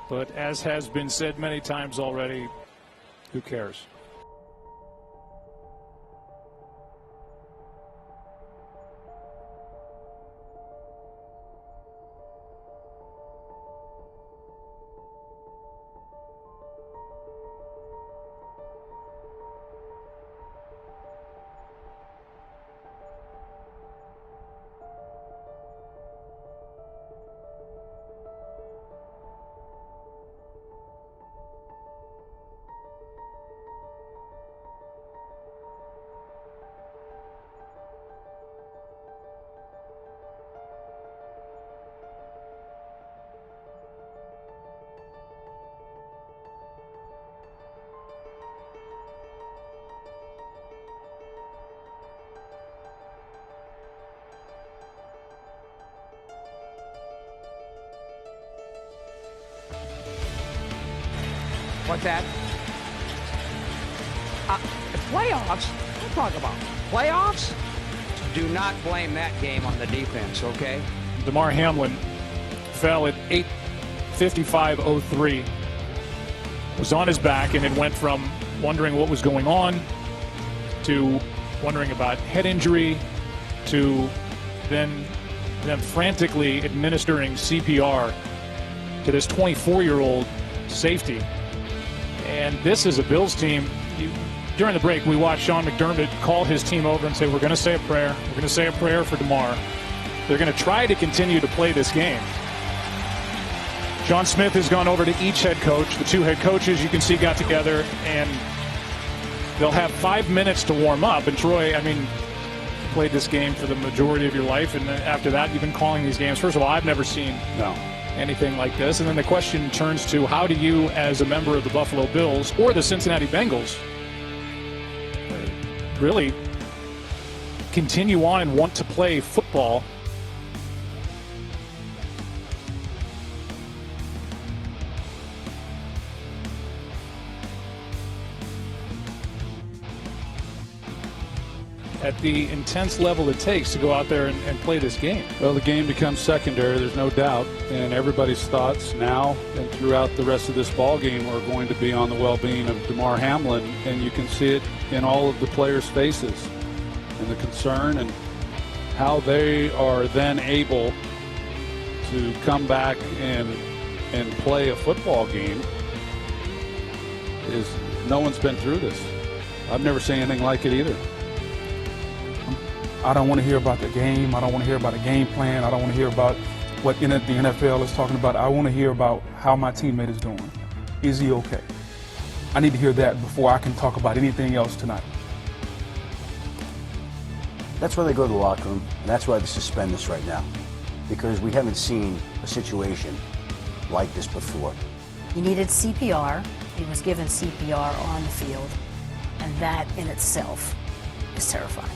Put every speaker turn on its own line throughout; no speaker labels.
But as has been said many times already, who cares?
What's that? Playoffs? Don't talk about playoffs. Do not blame that game on the defense, okay?
Damar Hamlin fell at 8:55:03. Was on his back, and it went from wondering what was going on to wondering about head injury to then frantically administering CPR to this 24-year-old safety. And this is a Bills team. During the break, we watched Sean McDermott call his team over and say, we're going to say a prayer. We're going to say a prayer for Damar. They're going to try to continue to play this game. John Smith has gone over to each head coach. The two head coaches, you can see, got together, and they'll have 5 minutes to warm up. And Troy, I mean, you played this game for the majority of your life, and after that, you've been calling these games. First of all, I've never seen anything like this. And then the question turns to, how do you, as a member of the Buffalo Bills or the Cincinnati Bengals, really continue on and want to play football at the intense level it takes to go out there and play this game?
Well, the game becomes secondary, there's no doubt, and everybody's thoughts now and throughout the rest of this ball game are going to be on the well-being of Damar Hamlin, and you can see it in all of the players' faces and the concern and how they are then able to come back and play a football game. Is no one's been through this. I've never seen anything like it either.
I don't want to hear about the game. I don't want to hear about a game plan. I don't want to hear about what the NFL is talking about. I want to hear about how my teammate is doing. Is he okay? I need to hear that before I can talk about anything else tonight.
That's why they go to the locker room, and that's why they suspend this right now, because we haven't seen a situation like this before.
He needed CPR. He was given CPR on the field, and that in itself is terrifying.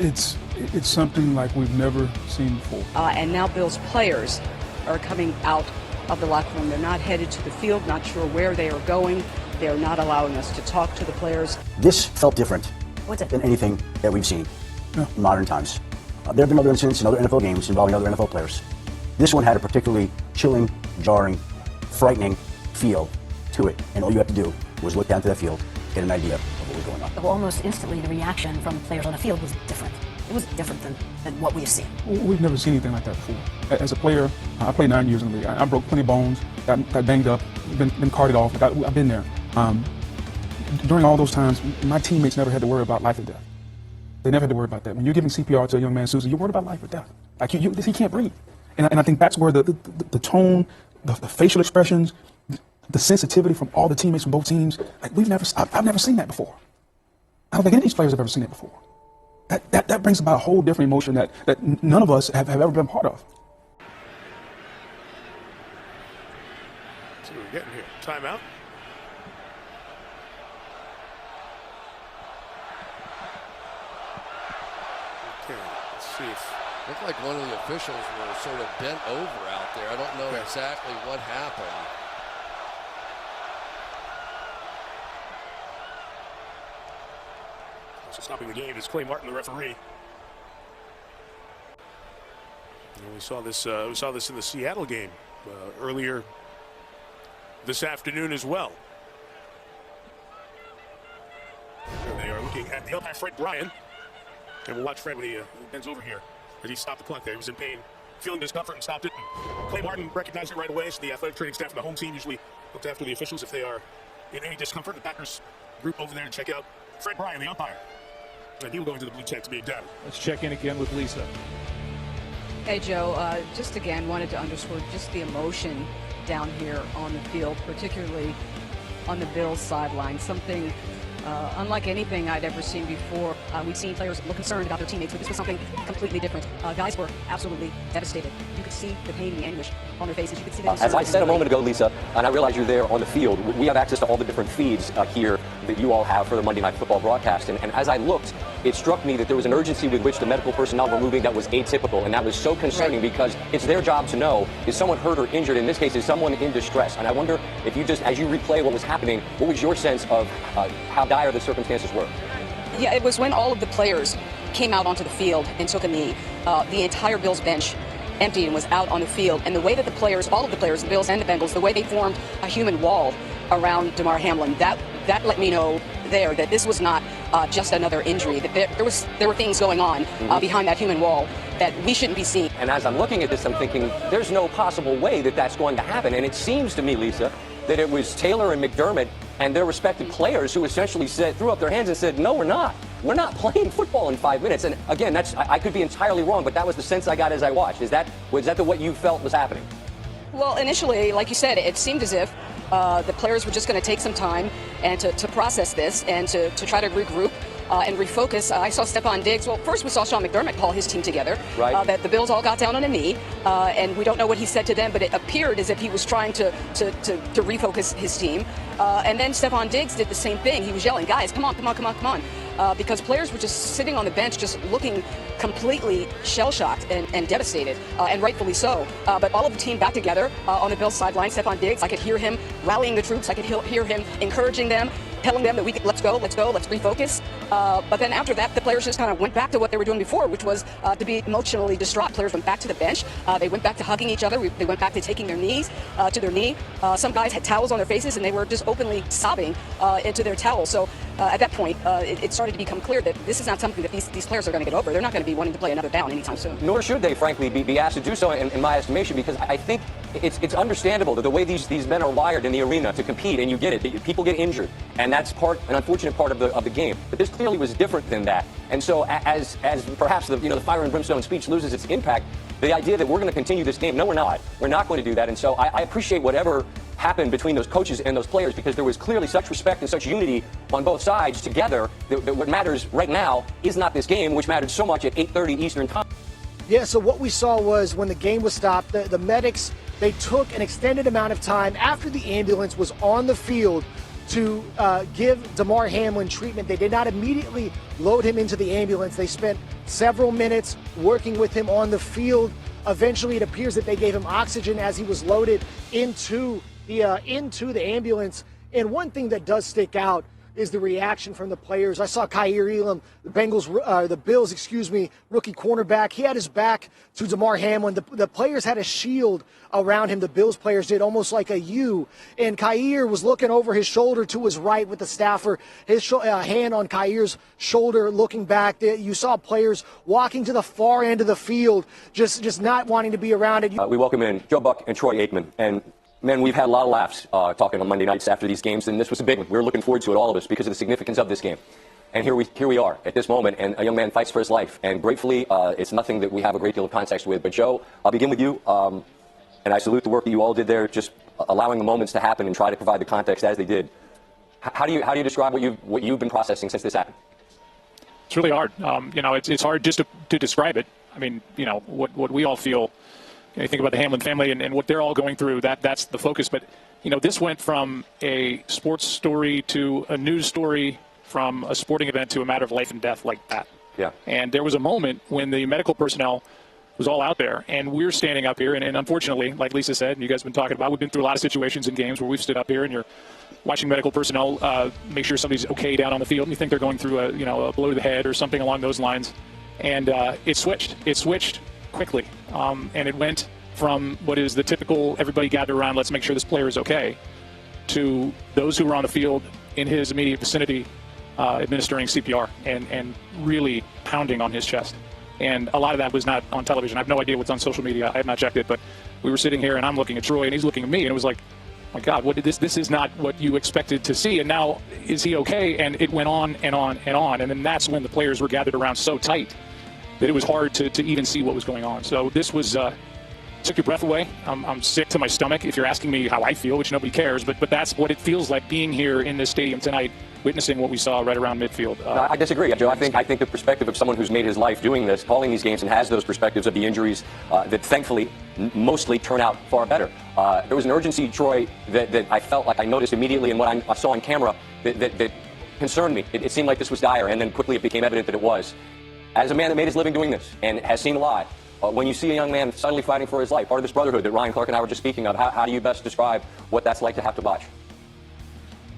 It's something like we've never seen before.
And now Bills players are coming out of the locker room. They're not headed to the field, not sure where they are going. They are not allowing us to talk to the players.
This felt different than anything that we've seen in modern times. There have been other incidents in other NFL games involving other NFL players. This one had a particularly chilling, jarring, frightening feel to it, and all you had to do was look down to that field, get an idea of what was going on.
Well, almost instantly, the reaction from the players on the field was different. It was different than what we've seen.
We've never seen anything like that before. As a player, I played 9 years in the league. I broke plenty of bones, got banged up, been carted off. I've been there. During all those times, my teammates never had to worry about life or death. They never had to worry about that. When you're giving CPR to a young man, Susie, you're worried about life or death. Like he can't breathe. And I think that's where the tone, the facial expressions, the sensitivity from all the teammates from both teams, like I've never seen that before. I don't think any of these players have ever seen it before. That brings about a whole different emotion that none of us have ever been part of.
See what we're getting here. Timeout. Okay, let's see if...
Looked like one of the officials were sort of bent over out there. I don't know exactly what happened.
So stopping the game is Clay Martin, the referee. And we saw this in the Seattle game earlier this afternoon as well. And they are looking at the umpire, Fred Bryan. And we'll watch Fred when he bends over here as he stopped the clock there. He was in pain, feeling discomfort, and stopped it. Clay Martin recognized it right away. So the athletic training staff and the home team usually looked after the officials if they are in any discomfort. The Packers group over there to check out Fred Bryan, the umpire. And he will go into the blue tent to be examined.
Let's check in again with Lisa.
Hey, Joe, just again wanted to underscore just the emotion down here on the field, particularly on the Bills sideline. Something unlike anything I'd ever seen before. We've seen players look concerned about their teammates, but this was something completely different. Guys were absolutely devastated. You could see the pain and the anguish on their faces. You could see the
as I said a moment ago, Lisa, and I realize you're there on the field, we have access to all the different feeds here that you all have for the Monday Night Football broadcast. And as I looked, it struck me that there was an urgency with which the medical personnel were moving that was atypical, and that was so concerning because it's their job to know, is someone hurt or injured? In this case, is someone in distress? And I wonder if you just, as you replay what was happening, what was your sense of how dire the circumstances were?
Yeah, it was when all of the players came out onto the field and took a knee. The entire Bills bench emptied and was out on the field. And the way that the players, all of the players, the Bills and the Bengals, the way they formed a human wall around Damar Hamlin, that let me know there that this was not just another injury, that there were things going on behind that human wall that we shouldn't be seeing.
And as I'm looking at this, I'm thinking, there's no possible way that that's going to happen. And it seems to me, Lisa, that it was Taylor and McDermott and their respective players who essentially threw up their hands and said, no, we're not. We're not playing football in 5 minutes. And again, I could be entirely wrong, but that was the sense I got as I watched. Was that what you felt was happening?
Well, initially, like you said, it seemed as if the players were just going to take some time and to process this and to try to regroup and refocus. I saw Stephon Diggs. Well, first we saw Sean McDermott call his team together.
Right.
That the Bills all got down on a knee, and we don't know what he said to them, but it appeared as if he was trying to refocus his team. And then Stephon Diggs did the same thing. He was yelling, guys, come on, come on, come on, come on. Because players were just sitting on the bench just looking completely shell-shocked and devastated, and rightfully so. But all of the team back together on the Bills sideline. Stephon Diggs, I could hear him rallying the troops. I could hear him encouraging them, telling them that let's go, let's refocus. But then after that, the players just kind of went back to what they were doing before, which was to be emotionally distraught. Players went back to the bench. They went back to hugging each other. They went back to taking their knees to their knee. Some guys had towels on their faces, and they were just openly sobbing into their towels. So at that point, it started to become clear that this is not something that these players are going to get over. They're not going to be wanting to play another down anytime soon.
Nor should they, frankly, be asked to do so, in my estimation, because I think it's understandable that the way these men are wired in the arena to compete, and you get it, people get injured, and that's an unfortunate part of the game. But this clearly was different than that. And so as perhaps the fire and brimstone speech loses its impact, the idea that we're going to continue this game, no, we're not. We're not going to do that. And so I appreciate whatever happened between those coaches and those players, because there was clearly such respect and such unity on both sides together that what matters right now is not this game, which mattered so much at 8:30 Eastern time.
Yeah, so what we saw was when the game was stopped, the medics, they took an extended amount of time after the ambulance was on the field to give Damar Hamlin treatment. They did not immediately load him into the ambulance. They spent several minutes working with him on the field. Eventually, it appears that they gave him oxygen as he was loaded into the ambulance. And one thing that does stick out is the reaction from the players. I saw Kaiir Elam, the Bills, rookie cornerback. He had his back to Damar Hamlin. The players had a shield around him. The Bills players did, almost like a U. And Kaiir was looking over his shoulder to his right with the staffer, his hand on Kair's shoulder, looking back. You saw players walking to the far end of the field, just not wanting to be around it.
We welcome in Joe Buck and Troy Aikman. And man, we've had a lot of laughs talking on Monday nights after these games, and this was a big one. We were looking forward to it, all of us, because of the significance of this game. And here we are at this moment, and a young man fights for his life. And gratefully, it's nothing that we have a great deal of context with. But Joe, I'll begin with you, and I salute the work that you all did there, just allowing the moments to happen and try to provide the context as they did. How do you describe what you've been processing since this happened?
It's really hard. It's hard just to describe it. I mean, what we all feel. You think about the Hamlin family and what they're all going through, that's the focus. But, this went from a sports story to a news story, from a sporting event to a matter of life and death like that.
Yeah.
And there was a moment when the medical personnel was all out there, and we're standing up here, and unfortunately, like Lisa said, and you guys have been talking about, we've been through a lot of situations in games where we've stood up here and you're watching medical personnel make sure somebody's okay down on the field, and you think they're going through a blow to the head or something along those lines. And it switched quickly. And it went from what is the typical everybody gather around, let's make sure this player is okay, to those who were on the field in his immediate vicinity administering CPR and really pounding on his chest. And a lot of that was not on television. I have no idea what's on social media. I have not checked it, but we were sitting here and I'm looking at Troy and he's looking at me, and it was like, my God, what did this is not what you expected to see. And now, is he okay? And it went on and on and on. And then that's when the players were gathered around so tight that it was hard to even see what was going on. So this was took your breath away. I'm sick to my stomach if you're asking me how I feel, which nobody cares, but that's what it feels like being here in this stadium tonight, witnessing what we saw right around midfield.
No, I disagree, Joe. I think the perspective of someone who's made his life doing this, calling these games, and has those perspectives of the injuries that thankfully mostly turn out far better. There was an urgency, Troy, that I felt like I noticed immediately, and what I saw on camera that concerned me. It seemed like this was dire, and then quickly it became evident that it was. As a man that made his living doing this and has seen a lot, when you see a young man suddenly fighting for his life, part of this brotherhood that Ryan Clark and I were just speaking of, how do you best describe what that's like to have to watch?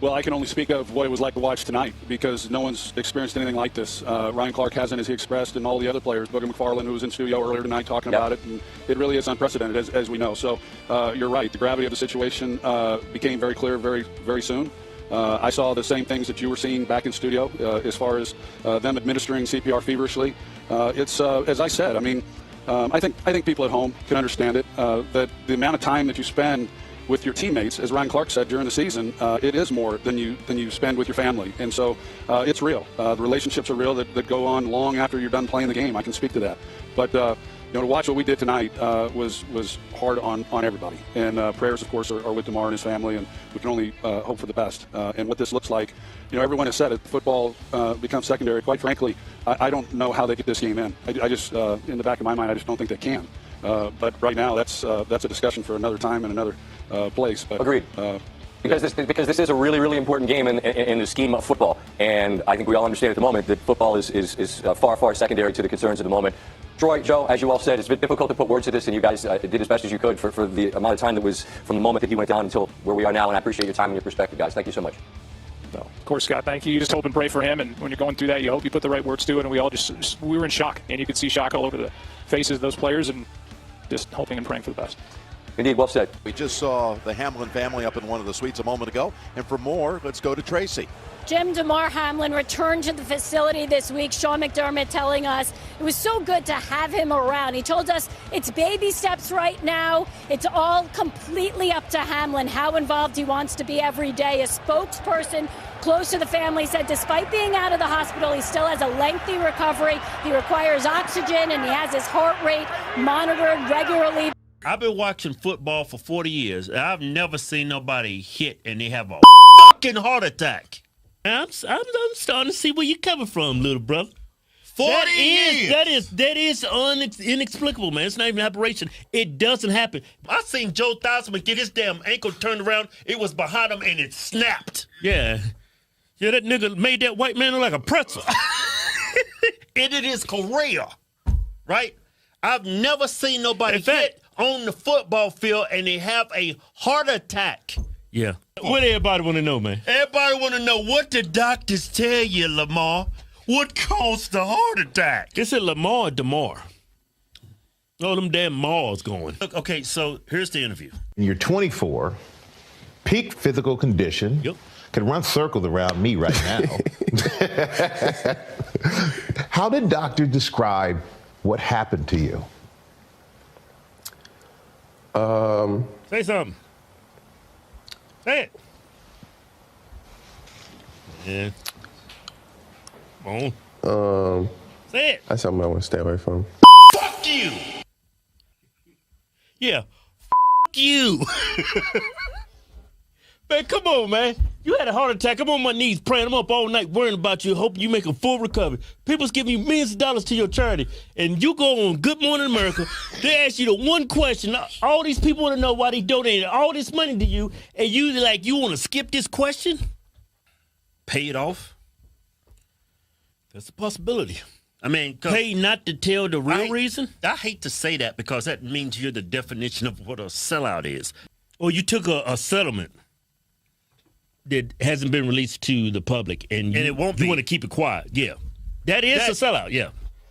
Well, I can only speak of what it was like to watch tonight because no one's experienced anything like this. Ryan Clark hasn't, as he expressed, and all the other players. Booger McFarland, who was in studio earlier tonight talking about it, and it really is unprecedented, as we know. So you're right. The gravity of the situation became very clear very, very soon. I saw the same things that you were seeing back in studio as far as them administering CPR feverishly. It's as I said. I mean, I think people at home can understand it. That the amount of time that you spend with your teammates, as Ryan Clark said during the season, it is more than you spend with your family, and so it's real. The relationships are real that go on long after you're done playing the game. I can speak to that, but to watch what we did tonight was hard on everybody. And prayers, of course, are with DeMar and his family, and we can only hope for the best. And what this looks like, everyone has said it. Football becomes secondary. Quite frankly, I don't know how they get this game in. I just, in the back of my mind, I just don't think they can. But right now, that's a discussion for another time and another place. But,
agreed. Because this is a really, really important game in the scheme of football, and I think we all understand at the moment that football is far, far secondary to the concerns of the moment. Troy, Joe, as you all said, it's been difficult to put words to this, and you guys did as best as you could for the amount of time that was from the moment that he went down until where we are now, and I appreciate your time and your perspective, guys. Thank you so much.
No, of course, Scott, thank you. You just hope and pray for him, and when you're going through that, you hope you put the right words to it, and we all we were in shock, and you could see shock all over the faces of those players, and just hoping and praying for the best.
Indeed, well said.
We just saw the Hamlin family up in one of the suites a moment ago, and for more, let's go to Tracy.
Jim, Damar Hamlin returned to the facility this week. Sean McDermott telling us it was so good to have him around. He told us it's baby steps right now. It's all completely up to Hamlin, how involved he wants to be every day. A spokesperson close to the family said despite being out of the hospital, he still has a lengthy recovery. He requires oxygen, and he has his heart rate monitored regularly.
I've been watching football for 40 years, and I've never seen nobody hit and they have a fucking heart attack. I'm starting to see where you're coming from, little brother. 40 years. That is inexplicable, man. It's not even an aberration. It doesn't happen. I seen Joe Theismann get his damn ankle turned around. It was behind him, and it snapped. Yeah, that nigga made that white man look like a pretzel. And it is Korea, right? I've never seen nobody hit on the football field and they have a heart attack. Yeah. What everybody want to know, man? Everybody want to know what the doctors tell you, Lamar. What caused the heart attack? Is it Lamar or DeMar? Oh, them damn Mars going. Okay, so here's the interview.
You're 24, peak physical condition.
Yep.
Could run circles around me right now. How did doctors describe what happened to you?
Say something. Say it. Yeah. Come on. Say it.
That's something I want to stay away from.
Fuck you. Yeah. Fuck you. Man, come on, man. You had a heart attack. I'm on my knees praying. I'm up all night worrying about you, hoping you make a full recovery. People's giving you millions of dollars to your charity, and you go on Good Morning America. They ask you the one question. All these people want to know why they donated all this money to you, and you want to skip this question? Pay it off? That's a possibility. I mean, pay not to tell the real reason? I hate to say that because that means you're the definition of what a sellout is. Or you took a settlement that hasn't been released to the public, and you want to keep it quiet. Yeah. That is a sellout, yeah.